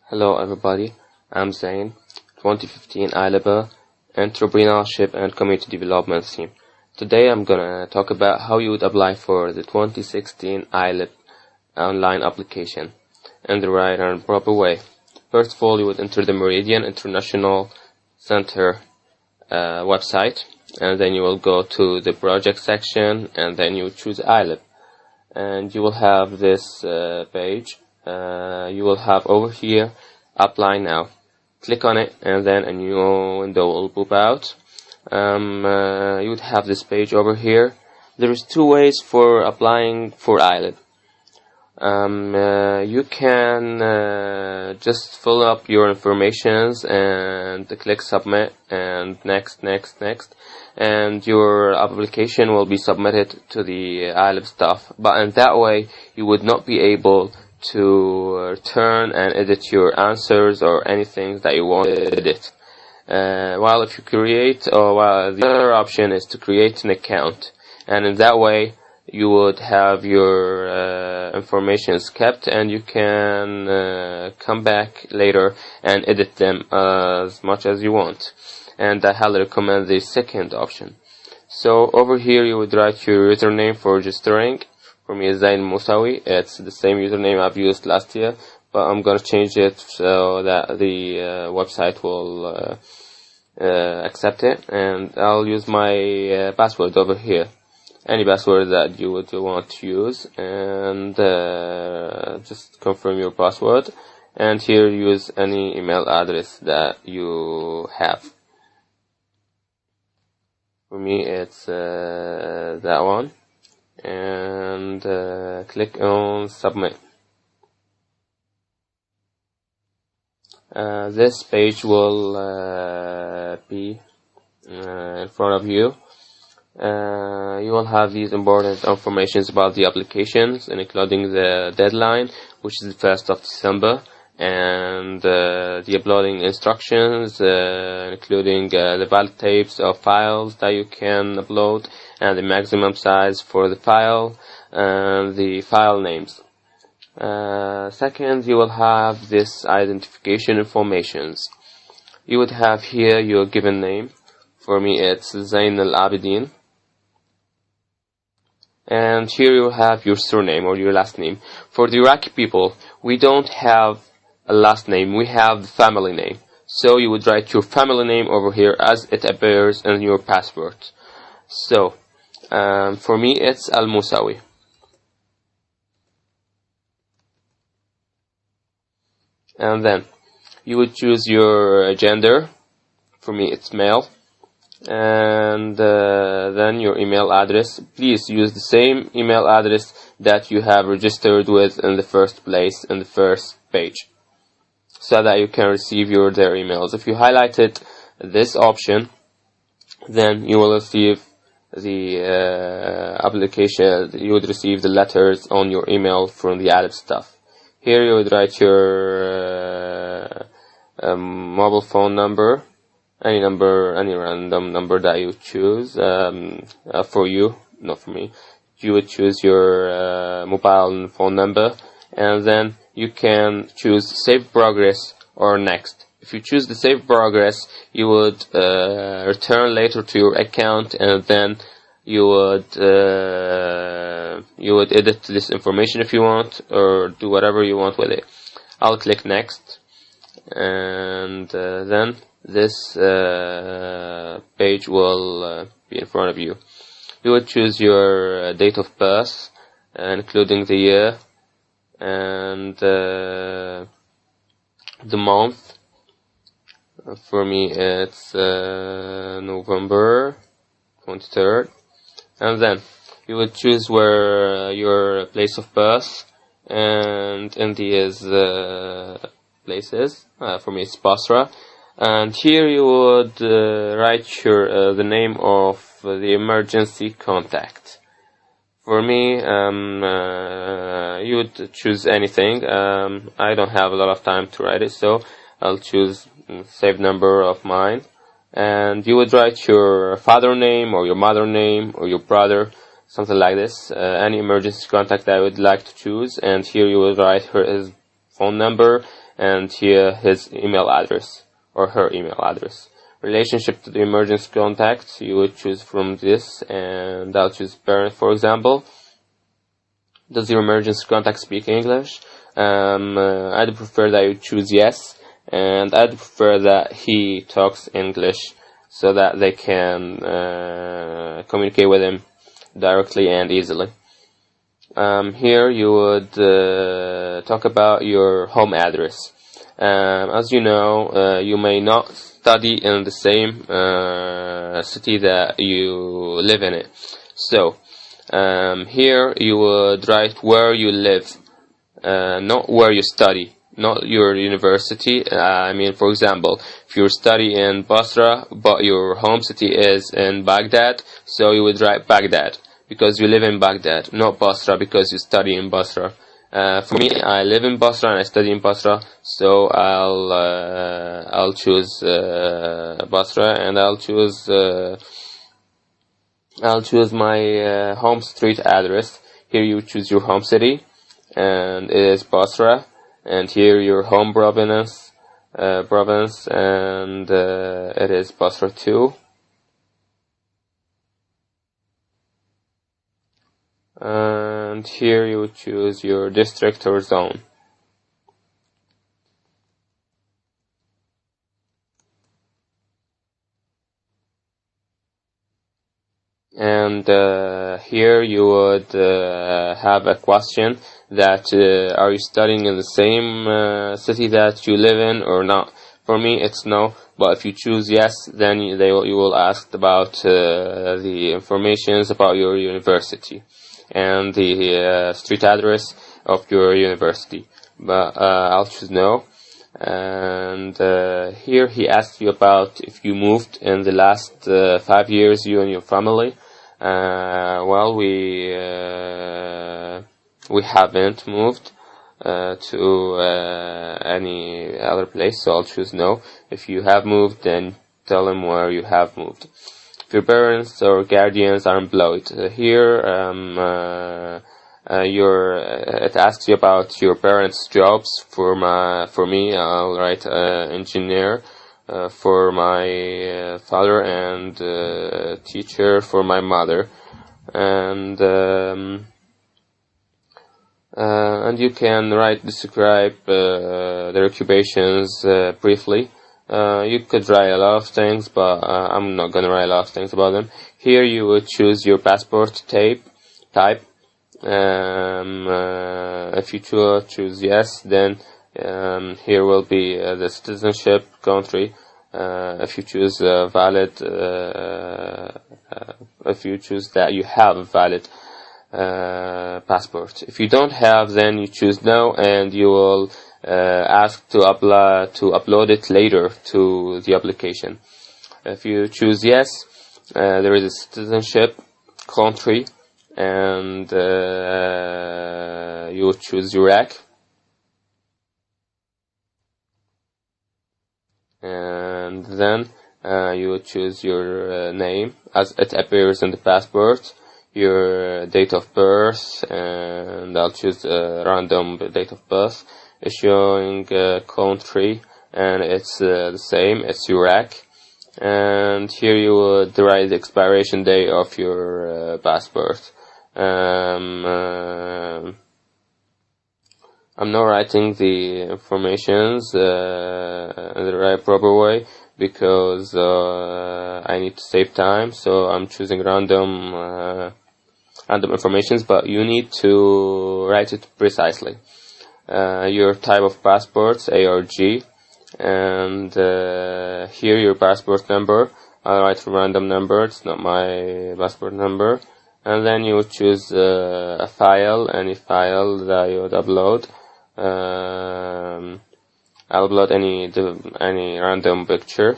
Hello everybody, I'm Zain, 2015 IYLEP Entrepreneurship and Community Development Team. Today I'm gonna talk about how you would apply for the 2016 IYLEP online application in the right and proper way. First of all, you would enter the Meridian International Center website, and then you will go to the project section, and then you choose IYLEP, and you will have this page. You will have over here apply now. Click on it, and then a new window will pop out. You would have this page over here. There is two ways for applying for IYLEP. You can just fill up your informations and click submit and next, and your application will be submitted to the IYLEP staff. But in that way, you would not be able to return and edit your answers or anything that you want to edit. While if you create, the other option is to create an account, and in that way you would have your information kept, and you can come back later and edit them as much as you want. And I highly recommend the second option. So over here you would write your username for registering. For me, it's E.Al-Mossawy. It's the same username I've used last year, but I'm gonna change it so that the website will accept it, and I'll use my password over here. Any password that you would want to use, and just confirm your password, and here use any email address that you have. For me, it's that one, and click on submit. This page will be in front of you. You will have these important informations about the applications, including the deadline, which is the 1st of December, and the uploading instructions, including the valid types of files that you can upload, and the maximum size for the file, and the file names. Second, you will have this identification informations. You would have here your given name. For me, it's Zain Al-Abidin. And here you have your surname or your last name. For the Iraqi people, we don't have a last name, we have the family name. So you would write your family name over here as it appears in your passport. So, for me, it's Al-Mossawy. And then you would choose your gender. For me, it's male. And then your email address. Please use the same email address that you have registered with in the first place, in the first page, so that you can receive their emails. If you highlighted this option, then you will receive the application. You would receive the letters on your email from the IYLEP staff. Here you would write your mobile phone number, any random number that you choose. For you, not for me. You would choose your mobile phone number, and then you can choose save progress or next. If you choose the save progress, you would return later to your account, and then you would edit this information if you want, or do whatever you want with it. I'll click next, and then this page will be in front of you. You would choose your date of birth, including the year and the month. For me, it's November 23rd. And then you would choose where your place of birth and India's places. For me, it's Basra. And here you would write the name of the emergency contact. For me, you would choose anything. I don't have a lot of time to write it, so I'll choose save number of mine. And you would write your father name or your mother name or your brother, something like this, any emergency contact that I would like to choose. And here you would write his phone number and here his email address or her email address. Relationship to the emergency contact, you would choose from this, and I'll choose parent, for example. Does your emergency contact speak English? I'd prefer that you choose yes, and I'd prefer that he talks English so that they can communicate with him directly and easily. Here you would talk about your home address. As you know, you may not study in the same city that you live in it. So here you would write where you live, not where you study, not your university. I mean, for example, if you study in Basra but your home city is in Baghdad, so you would write Baghdad because you live in Baghdad, not Basra because you study in Basra. For me, I live in Basra and I study in Basra, so I'll choose Basra, and I'll choose my home street address. Here you choose your home city, and it is Basra, and here your home province, and it is Basra too. And here you would choose your district or zone. And here you would have a question that are you studying in the same city that you live in or not? For me it's no, but if you choose yes, then you will ask about the informations about your university and the street address of your university. But I'll choose no. And here he asks you about if you moved in the last 5 years, you and your family. Well, we haven't moved to any other place, so I'll choose no. If you have moved, then tell them where you have moved. If your parents or guardians are employed, here it asks you about your parents' jobs. For me, I'll write engineer. For my father, and teacher for my mother, and you can describe their occupations briefly. You could write a lot of things, but I'm not gonna write a lot of things about them. Here you would choose your passport type. If you choose yes, then here will be the citizenship country. If you choose valid, if you choose that you have a valid passport. If you don't have, then you choose no, and you will ask to upload it later to the application. If you choose yes, there is a citizenship country, and you would choose Iraq. And then you would choose your name as it appears in the passport, your date of birth, and I'll choose a random date of birth, issuing country, and it's the same, it's Iraq. And here you would write the expiration date of your passport. I'm not writing the informations in the right proper way because I need to save time, so I'm choosing random informations, but you need to write it precisely. Your type of passports, A or G, and here your passport number. I'll write a random number, it's not my passport number. And then you would choose a file, any file that you would upload. I'll upload any random picture,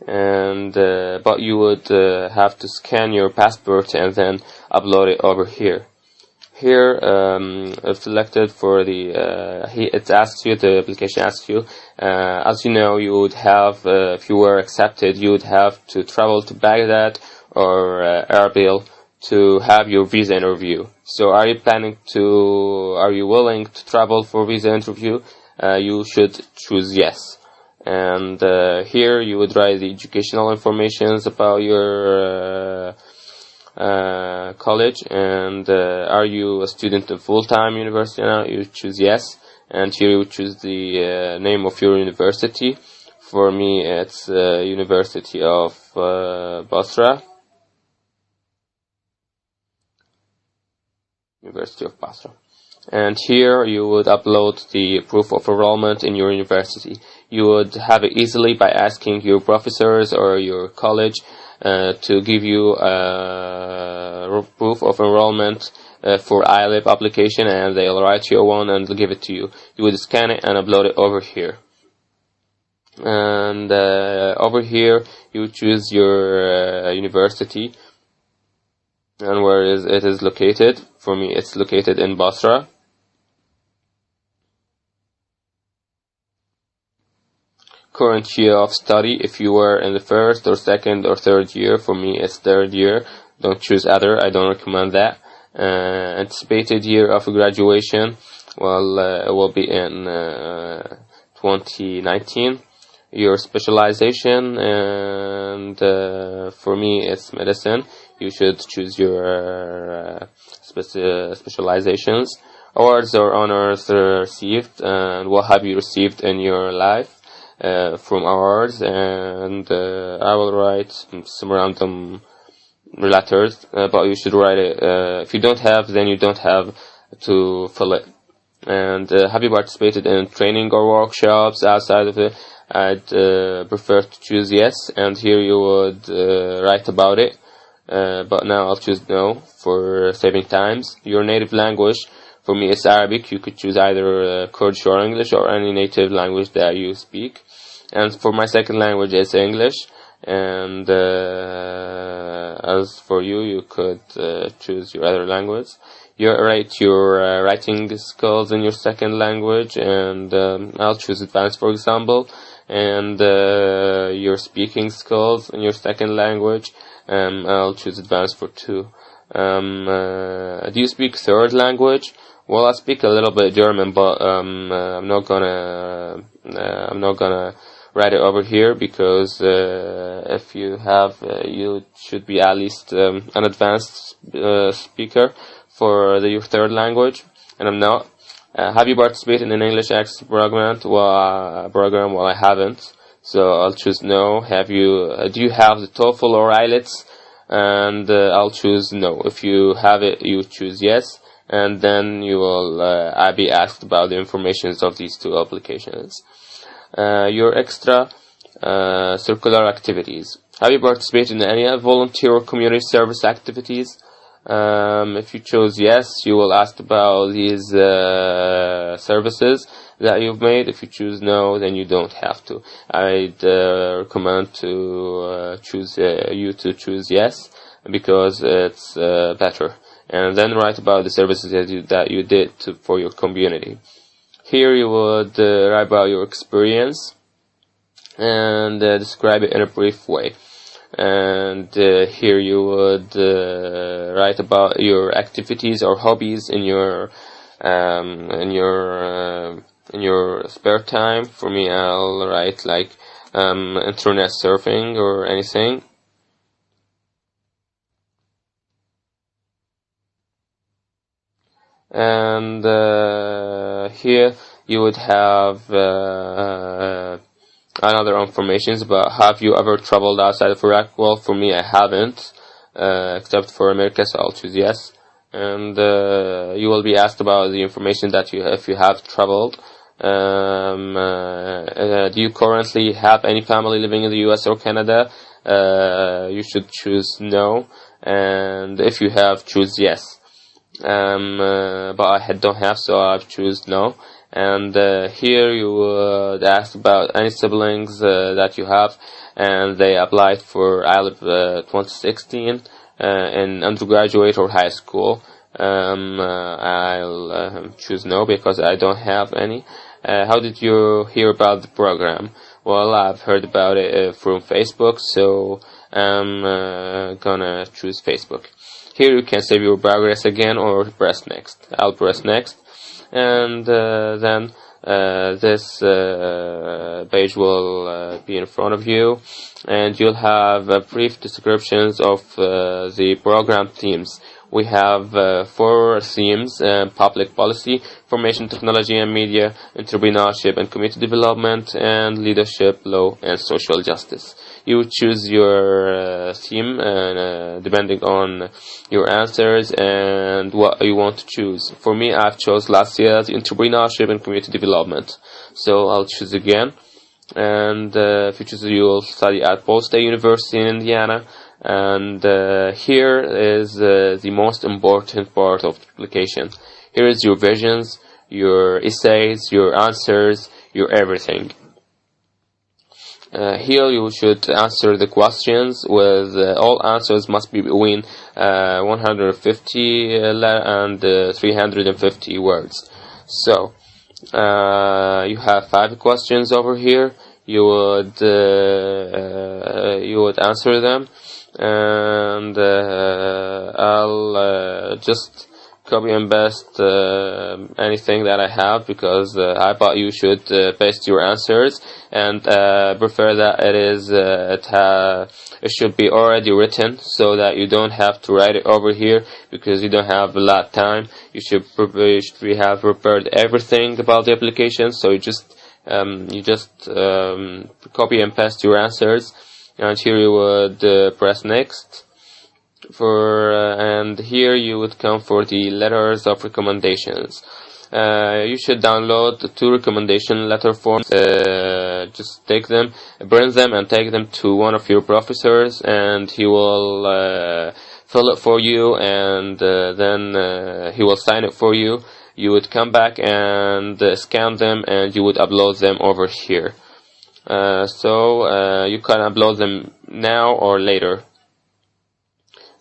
and but you would have to scan your passport and then upload it over here. Here, it's selected for the it asks you, the application asks you, as you know, you would have, if you were accepted, you would have to travel to Baghdad or Erbil to have your visa interview. So are you willing to travel for visa interview? you should choose yes. And here you would write the educational informations about your college, and are you a student of full-time university now? You choose yes, and here you choose the name of your university. For me, it's University of Basra. University of Basra. And here you would upload the proof of enrollment in your university. You would have it easily by asking your professors or your college to give you proof of enrollment for IYLEP application, and they'll write you one and give it to you. You would scan it and upload it over here. And over here you choose your university and where it is located. For me, it's located in Basra. Current year of study, if you were in the first or second or third year. For me, it's third year. Don't choose other, I don't recommend that. Anticipated year of graduation, well, it will be in 2019. Your specialization, and for me it's medicine. You should choose your specializations. Awards or honors received, and what have you received in your life from awards, and I will write some random letters, but you should write it. If you don't have, then you don't have to fill it. And have you participated in training or workshops outside of it? I'd prefer to choose yes, and here you would write about it, but now I'll choose no for saving times. Your native language, for me it's Arabic. You could choose either Kurdish or English or any native language that you speak. And for my second language it's English, and as for you, you could choose your other language. You rate your writing skills in your second language, and I'll choose advanced, for example. And your speaking skills in your second language, I'll choose advanced for 2. Do you speak third language? Well, I speak a little bit German, but I'm not gonna write it over here, because if you have, you should be at least an advanced speaker for your third language, and I'm not. Have you participated in an English access program? Well, I haven't, so I'll choose no. Have you? Do you have the TOEFL or IELTS? And I'll choose no. If you have it, you choose yes, and then you will be asked about the information of these 2 applications. Your extra circular activities. Have you participated in any volunteer or community service activities? If you chose yes, you will ask about these services that you've made. If you choose no, then you don't have to. I'd recommend to choose yes, because it's better. And then write about the services that you did for your community. Here you would write about your experience and describe it in a brief way. And here you would write about your activities or hobbies in your spare time. For me, I'll write like internet surfing or anything. And here you would have another information about, have you ever traveled outside of Iraq? Well, for me, I haven't, except for America, so I'll choose yes. And you will be asked about the information that if you have traveled. Do you currently have any family living in the US or Canada? You should choose no, and if you have, choose yes. But I don't have, so I've choose no. And here you would ask about any siblings that you have, and they applied for IYLEP 2016 in undergraduate or high school. I'll choose no, because I don't have any. How did you hear about the program? Well, I've heard about it from Facebook, so I'm gonna choose Facebook. Here you can save your progress again or press next. I'll press next, and then this page will be in front of you, and you'll have brief descriptions of the program themes. We have 4 themes: public policy, information technology and media, entrepreneurship and community development, and leadership, law, and social justice. You would choose your theme depending on your answers and what you want to choose. For me, I've chose last year the entrepreneurship and community development, so I'll choose again. And if you choose, you will study at Ball State University in Indiana. And here is the most important part of the application. Here is your visions, your essays, your answers, your everything. Here you should answer the questions with all answers must be between 150 and 350 words. So you have 5 questions over here. You would answer them, and I'll just copy and paste anything that I have, because I thought you should paste your answers, and prefer that it should be already written, so that you don't have to write it over here, because you don't have a lot of time. You should have prepared everything about the application, so you just copy and paste your answers, and here you would press next. And here you would come for the letters of recommendations. You should download the 2 recommendation letter forms. Just take them, print them, and take them to one of your professors, and he will fill it for you, and then he will sign it for you. You would come back and scan them, and you would upload them over here. So you can upload them now or later.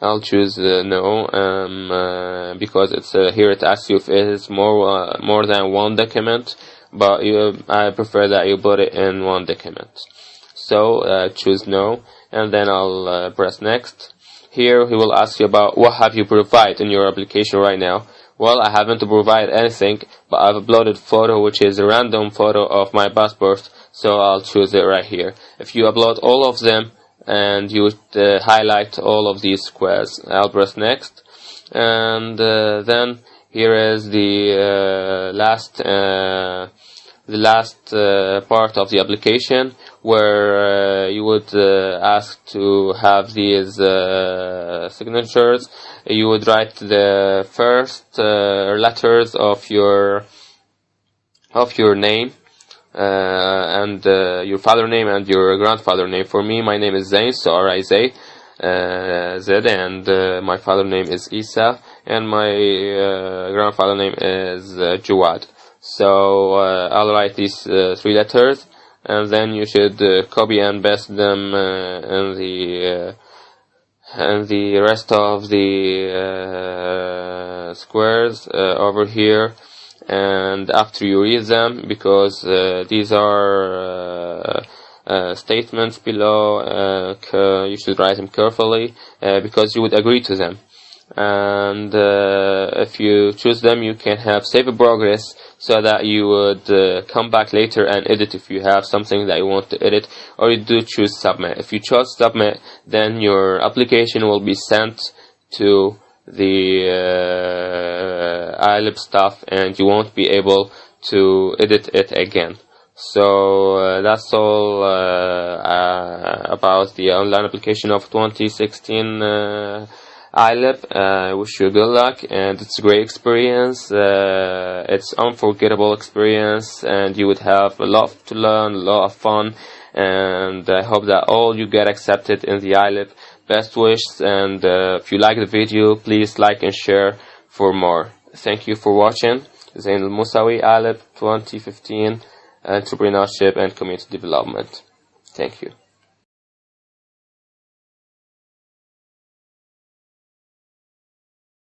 I'll choose no, because it's here it asks you if it is more than 1 document, but I prefer that you put it in 1 document. So choose no, and then I'll press next. Here he will ask you about what have you provided in your application right now. Well, I haven't provided anything, but I've uploaded photo, which is a random photo of my passport, so I'll choose it right here. If you upload all of them, and you would highlight all of these squares, I'll press next, and then here is the last part of the application, where you would ask to have these signatures. You would write the first letters of your name, and your father name and your grandfather name. For me, my name is Zain, so R-I-Z, and my father name is Isa, and my grandfather name is Jawad. So I'll write these 3 letters, and then you should copy and paste them in the rest of the squares over here. And after you read them, because these are statements below, you should write them carefully, because you would agree to them. And if you choose them, you can have save progress, so that you would come back later and edit if you have something that you want to edit, or you do choose submit. If you chose submit, then your application will be sent to the IYLEP stuff, and you won't be able to edit it again. So that's all about the online application of 2016 IYLEP. I wish you good luck, and it's a great experience. It's unforgettable experience, and you would have a lot to learn, a lot of fun, and I hope that all you get accepted in the IYLEP. Best wishes, and if you like the video, please like and share for more. Thank you for watching. E.Al-Mossawy, IYLEP 2015, Entrepreneurship and Community Development. Thank you.